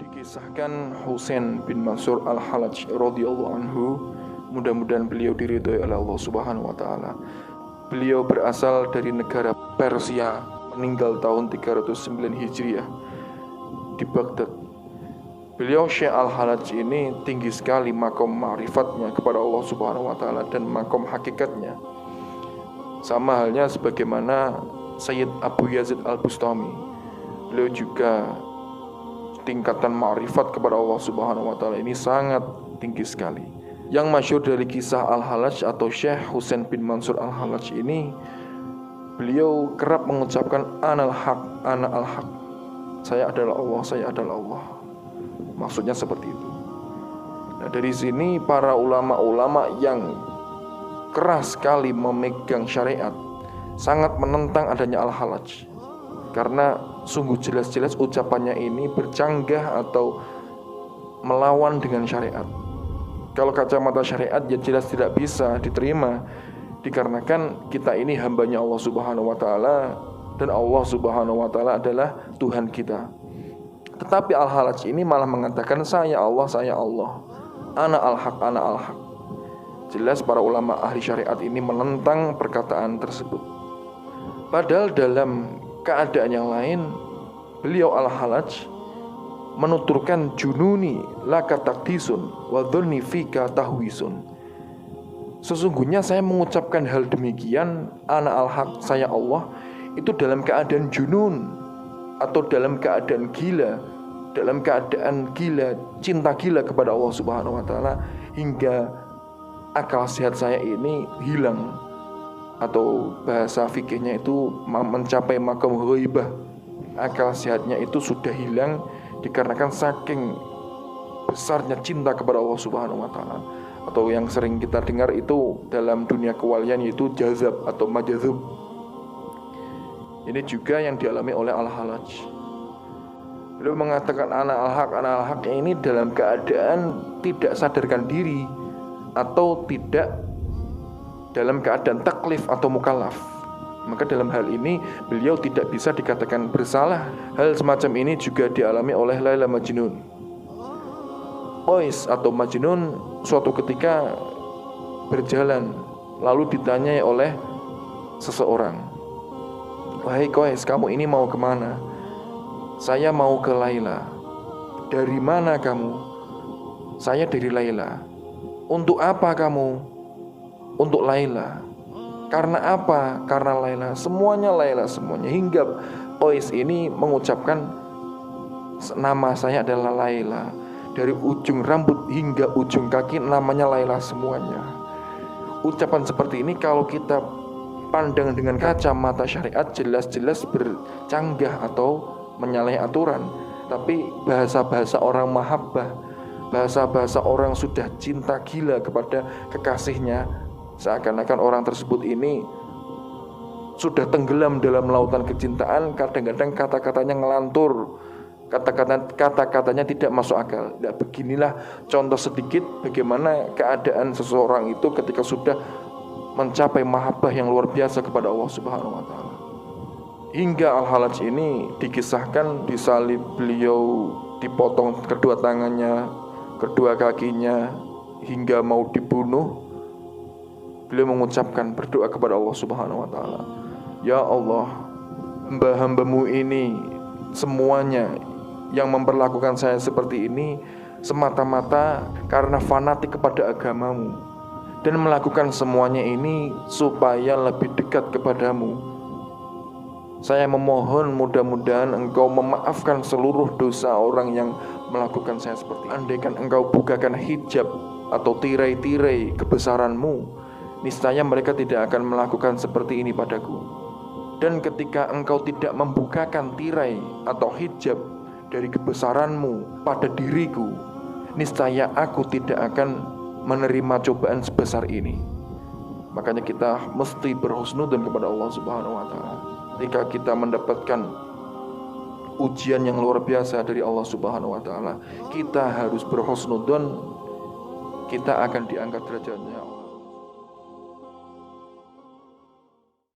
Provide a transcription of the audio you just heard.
Dikisahkan Husain bin Mansur al-Halaj radhiyallahu anhu, mudah-mudahan beliau diridhoi oleh Allah Subhanahu wa taala. Beliau berasal dari negara Persia, meninggal tahun 309 Hijriah di Baghdad. Beliau Syekh al-Halaj ini tinggi sekali makom ma'rifatnya kepada Allah Subhanahu wa taala dan makom hakikatnya. Sama halnya sebagaimana Sayyid Abu Yazid al-Bustami. Beliau juga tingkatan ma'rifat kepada Allah Subhanahu wa taala ini sangat tinggi sekali. Yang masyhur dari kisah Al-Halaj atau Syekh Husain bin Mansur Al-Halaj ini, beliau kerap mengucapkan anal haq, ana al-haq. Saya adalah Allah, saya adalah Allah. Maksudnya seperti itu. Nah, dari sini para ulama-ulama yang keras sekali memegang syariat sangat menentang adanya Al-Halaj. Karena sungguh jelas-jelas ucapannya ini bercanggah atau melawan dengan syariat. Kalau kacamata syariat ya jelas tidak bisa diterima, dikarenakan kita ini hambanya Allah Subhanahu wa taala dan Allah Subhanahu wa taala adalah Tuhan kita. Tetapi Al-Halaj ini malah mengatakan saya Allah, ana al-haq, ana al-haq. Jelas para ulama ahli syariat ini menentang perkataan tersebut. Padahal dalam keadaan yang lain, beliau Al-Halaj menuturkan jununi laka takdisun wa dhunni fika tahwisun. Sesungguhnya saya mengucapkan hal demikian, ana al-haq, saya Allah, itu dalam keadaan junun atau dalam keadaan gila, cinta gila kepada Allah Subhanahu wa taala, hingga akal sehat saya ini hilang, atau bahasa fikihnya itu mencapai makam ghaibah. Akal sehatnya itu sudah hilang dikarenakan saking besarnya cinta kepada Allah Subhanahu wa taala, atau yang sering kita dengar itu dalam dunia kewalian yaitu jazab atau majazub. Ini juga yang dialami oleh Al-Halaj. Beliau mengatakan ana al-haq ini dalam keadaan tidak sadarkan diri atau tidak dalam keadaan taklif atau mukallaf. Maka dalam hal ini beliau tidak bisa dikatakan bersalah. Hal semacam ini juga dialami oleh Laila Majnun. Qais atau Majnun suatu ketika berjalan, lalu ditanyai oleh seseorang, wahai Qais, kamu ini mau kemana? Saya mau ke Laila. Dari mana kamu? Saya dari Laila. Untuk apa kamu? Untuk Laila. Karena apa? Karena Laila. Semuanya Laila, semuanya. Hingga Qais ini mengucapkan nama saya adalah Laila. Dari ujung rambut hingga ujung kaki namanya Laila semuanya. Ucapan seperti ini kalau kita pandang dengan kacamata syariat jelas-jelas bercanggah atau menyalahi aturan. Tapi bahasa-bahasa orang mahabbah, bahasa-bahasa orang sudah cinta gila kepada kekasihnya, seakan-akan orang tersebut ini sudah tenggelam dalam lautan kecintaan. Kadang-kadang kata-katanya ngelantur, kata-katanya tidak masuk akal. Nah, beginilah contoh sedikit bagaimana keadaan seseorang itu ketika sudah mencapai mahabbah yang luar biasa kepada Allah Subhanahu wa taala. Hingga Al-Halaj ini dikisahkan disalib beliau, dipotong kedua tangannya, kedua kakinya, hingga mau dibunuh. Beliau mengucapkan, berdoa kepada Allah Subhanahu wa taala, ya Allah, hamba-hambamu ini semuanya yang memperlakukan saya seperti ini semata-mata karena fanatik kepada agamamu, dan melakukan semuanya ini supaya lebih dekat kepadamu. Saya memohon mudah-mudahan engkau memaafkan seluruh dosa orang yang melakukan saya seperti ini. Andaikan engkau bukakan hijab atau tirai-tirai kebesaranmu, niscaya mereka tidak akan melakukan seperti ini padaku. Dan ketika engkau tidak membukakan tirai atau hijab dari kebesaranmu pada diriku, niscaya aku tidak akan menerima cobaan sebesar ini. Makanya kita mesti berhusnudzon kepada Allah Subhanahu wa taala. Ketika kita mendapatkan ujian yang luar biasa dari Allah Subhanahu wa taala, kita harus berhusnudzon, kita akan diangkat derajatnya.